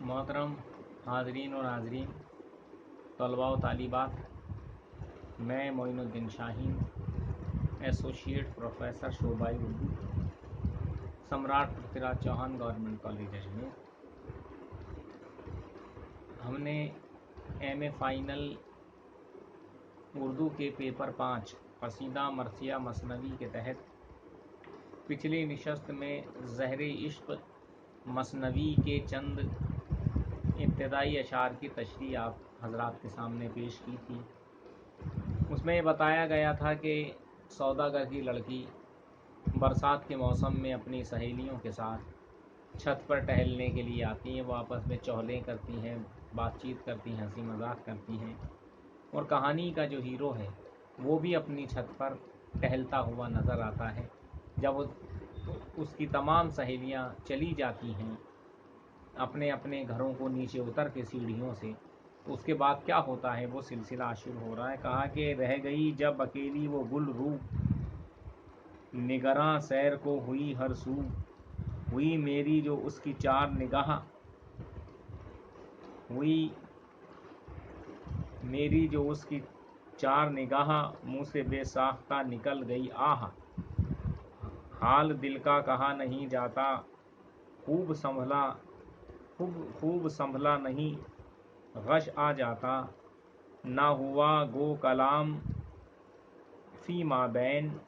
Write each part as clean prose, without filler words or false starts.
मोहतरम हाज़रीन और नाज़रीन, तलबा व तालिबात, मैं मोइनुद्दीन शाहीन, एसोसिएट प्रोफेसर शोबाई उर्दू, सम्राट पृथ्वीराज चौहान गवर्नमेंट कॉलेज अजमेर। हमने एमए फाइनल उर्दू के पेपर 5 कसीदा मरसिया मसनवी के तहत पिछली नशस्त में ज़हरे इश्क मसनवी के चंद इब्तदाई अशार की तशरीह आप हजरात के सामने पेश की थी। उसमें बताया गया था कि सौदागर की लड़की बरसात के मौसम में अपनी सहेलियों के साथ छत पर टहलने के लिए आती हैं। वो आपस में चौहलें करती हैं, बातचीत करती हैं, हंसी मजाक करती हैं, और कहानी का जो हीरो है वो भी अपनी छत पर टहलता हुआ नज़र आता है। जब उसकी तमाम सहेलियां चली जाती हैं अपने अपने घरों को नीचे उतर के सीढ़ियों से, तो उसके बाद क्या होता है वो सिलसिला शुरू हो रहा है। कहा कि रह गई जब अकेली वो गुल रूप, निगरां सैर को हुई हर सू, हुई मेरी जो उसकी चार निगाह, हुई मेरी जो उसकी चार निगाह, मुँह से बेसाख्ता निकल गई आह, हाल दिल का कहा नहीं जाता, खूब संभला नहीं गश आ जाता, ना हुआ गो कलाम फी माबैन,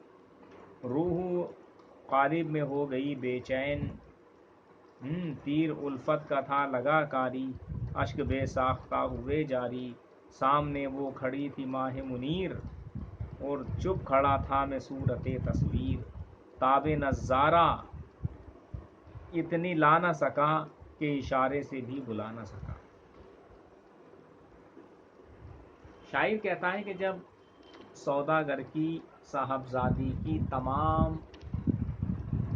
रूह कालिब में हो गई बेचैन, तीर उल्फत का था लगा कारी, अश्क बेसाख्ता हुए जारी, सामने वो खड़ी थी माह मुनीर, और चुप खड़ा था मैं सूरते तस्वीर, ताबे नज़ारा इतनी ला न सका कि इशारे से भी बुला न सका। शायर कहता है कि जब सौदागर की साहबजादी की तमाम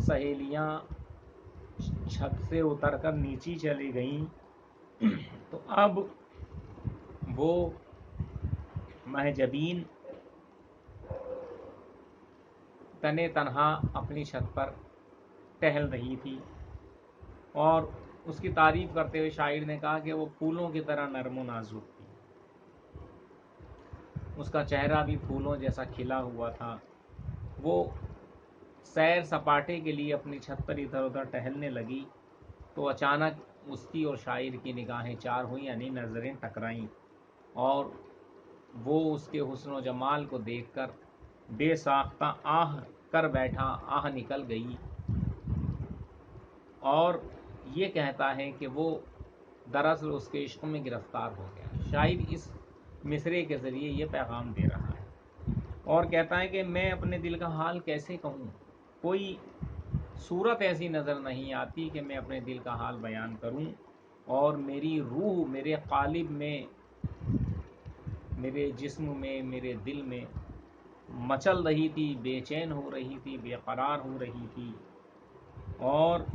सहेलियां छत से उतरकर नीचे चली गईं, तो अब वो महजबीन तने तन्हा अपनी छत पर टहल रही थी। और उसकी तारीफ करते हुए शायर ने कहा कि वो फूलों की तरह नरम व नाजुक थी, उसका चेहरा भी फूलों जैसा खिला हुआ था। वो सैर सपाटे के लिए अपनी छत पर इधर उधर टहलने लगी तो अचानक उसकी और शायर की निगाहें चार हुई, यानी नज़रें टकराईं, और वो उसके हुस्न व जमाल को देखकर बेसाख्ता आह कर बैठा, आह निकल गई। और ये कहता है कि वो दरअसल उसके इश्क में गिरफ्तार हो गया। शायर इस मिसरे के ज़रिए ये पैगाम दे रहा है और कहता है कि मैं अपने दिल का हाल कैसे कहूँ, कोई सूरत ऐसी नज़र नहीं आती कि मैं अपने दिल का हाल बयान करूँ, और मेरी रूह मेरे कालिब में, मेरे जिस्म में, मेरे दिल में मचल रही थी, बेचैन हो रही थी, बेकरार हो रही थी। और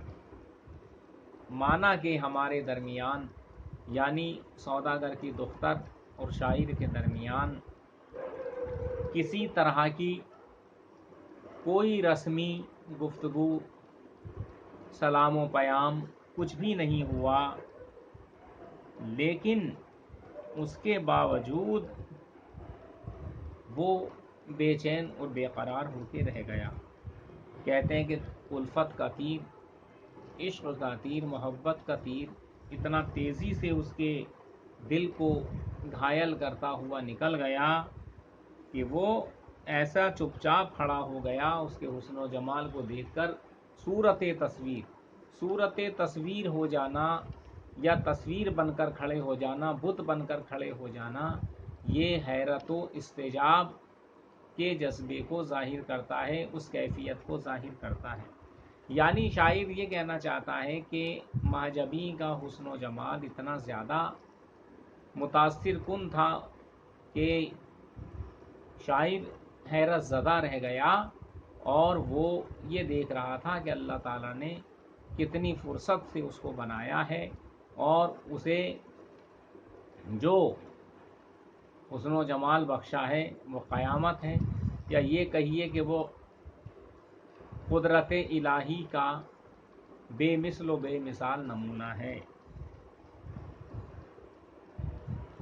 माना कि हमारे दरमियान, यानी सौदागर की दुख्तर और शायर के दरमियान किसी तरह की कोई रस्मी गुफ्तगू, सलाम व पयाम कुछ भी नहीं हुआ, लेकिन उसके बावजूद वो बेचैन और बेकरार होके रह गया। कहते हैं कि उल्फत का तीर, इश्क का तीर, मोहब्बत का तीर इतना तेज़ी से उसके दिल को घायल करता हुआ निकल गया कि वो ऐसा चुपचाप खड़ा हो गया। उसके हुस्न व जमाल को देखकर सूरत तस्वीर हो जाना, या तस्वीर बनकर खड़े हो जाना, बुत बनकर खड़े हो जाना, ये हैरत व इस्तेजाब के जज्बे को ज़ाहिर करता है, उस कैफियत को ज़ाहिर करता है। यानी शायर ये कहना चाहता है कि महजबी का हुस्न व जमाल इतना ज़्यादा मुतासिर कुन था कि शायर हैरत ज़दा रह गया, और वो ये देख रहा था कि अल्लाह ताला ने कितनी फुर्सत से उसको बनाया है, और उसे जो हुस्न व जमाल बख्शा है वो क़यामत है, या ये कहिए कि वो कुदरत इलाही का बेमिसल व बेमिसाल नमूना है।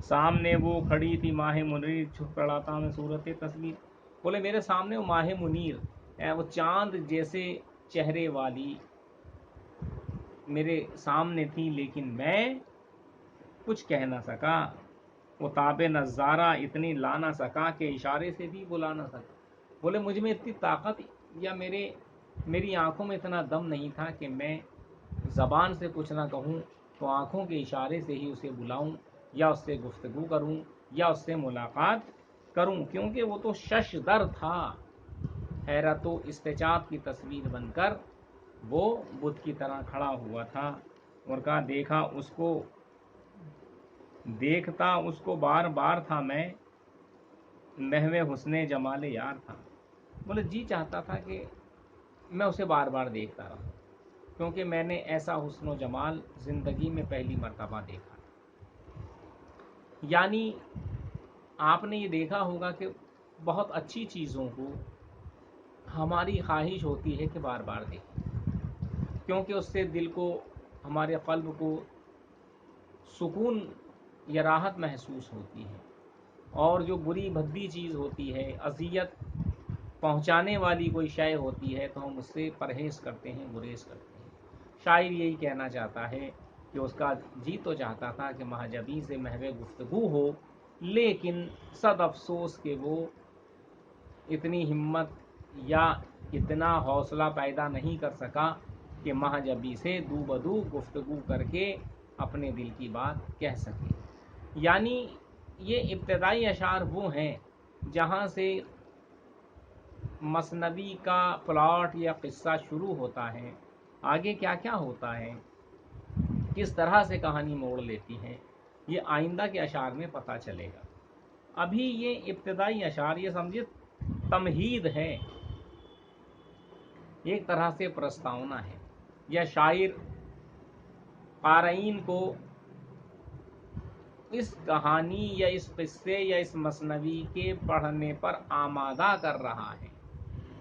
سامنے وہ کھڑی تھی ماہ منیر، چھپ پڑا تھا میں صورت تصویر. بولے میرے سامنے وہ ماہ منیر، وہ چاند جیسے چہرے والی میرے سامنے تھی، لیکن میں کچھ کہہ نہ سکا. وہ تاب نظارہ اتنی لا نہ سکا کہ اشارے سے بھی بلا نہ سکا. بولے مجھ میں اتنی طاقت یا میری آنکھوں میں اتنا دم نہیں تھا کہ میں زبان سے کچھ نہ کہوں تو آنکھوں کے اشارے سے ہی اسے بلاؤں یا اس سے گفتگو کروں یا اس سے ملاقات کروں، کیونکہ وہ تو شش در تھا. حیرت و استعجاب کی تصویر بن کر وہ بت کی طرح کھڑا ہوا تھا. اور کہا دیکھتا اس کو بار بار تھا میں، محو حسن جمال یار تھا. بولے جی چاہتا تھا کہ میں اسے بار بار دیکھتا رہا، کیونکہ میں نے ایسا حسن و جمال زندگی میں پہلی مرتبہ دیکھا. یعنی آپ نے یہ دیکھا ہوگا کہ بہت اچھی چیزوں کو ہماری خواہش ہوتی ہے کہ بار بار دیکھیں، کیونکہ اس سے دل کو، ہمارے قلب کو سکون یا راحت محسوس ہوتی ہے. اور جو بری بھدی چیز ہوتی ہے، اذیت پہنچانے والی کوئی شے ہوتی ہے، تو ہم اس سے پرہیز کرتے ہیں، گریز کرتے ہیں. شاعر یہی کہنا چاہتا ہے کہ اس کا جی تو چاہتا تھا کہ مہجبی سے محو گفتگو ہو، لیکن صد افسوس کہ وہ اتنی ہمت یا اتنا حوصلہ پیدا نہیں کر سکا کہ مہجبی سے دو بدو گفتگو کر کے اپنے دل کی بات کہہ سکے. یعنی یہ ابتدائی اشعار وہ ہیں جہاں سے مثنوی کا پلاٹ یا قصہ شروع ہوتا ہے. آگے کیا کیا ہوتا ہے، کس طرح سے کہانی موڑ لیتی ہے، یہ آئندہ کے اشعار میں پتہ چلے گا. ابھی یہ ابتدائی اشعار یہ سمجھے تمہید ہے، ایک طرح سے پرستاونا ہے، یا شاعر قارئین کو اس کہانی یا اس قصے یا اس مثنوی کے پڑھنے پر آمادہ کر رہا ہے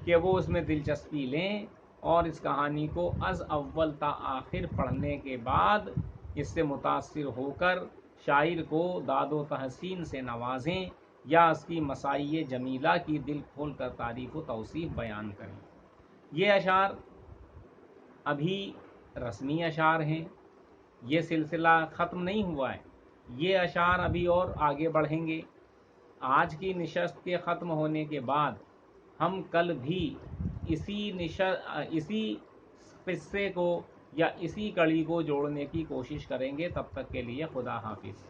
کہ وہ اس میں دلچسپی لیں اور اس کہانی کو از اول تا آخر پڑھنے کے بعد اس سے متاثر ہو کر شاعر کو داد و تحسین سے نوازیں یا اس کی مسائی جمیلہ کی دل کھول کر تعریف و توصیف بیان کریں. یہ اشعار ابھی رسمی اشعار ہیں، یہ سلسلہ ختم نہیں ہوا ہے، یہ اشعار ابھی اور آگے بڑھیں گے. آج کی نشست کے ختم ہونے کے بعد ہم کل بھی اسی قصے کو یا اسی کڑی کو جوڑنے کی کوشش کریں گے. تب تک کے لیے خدا حافظ.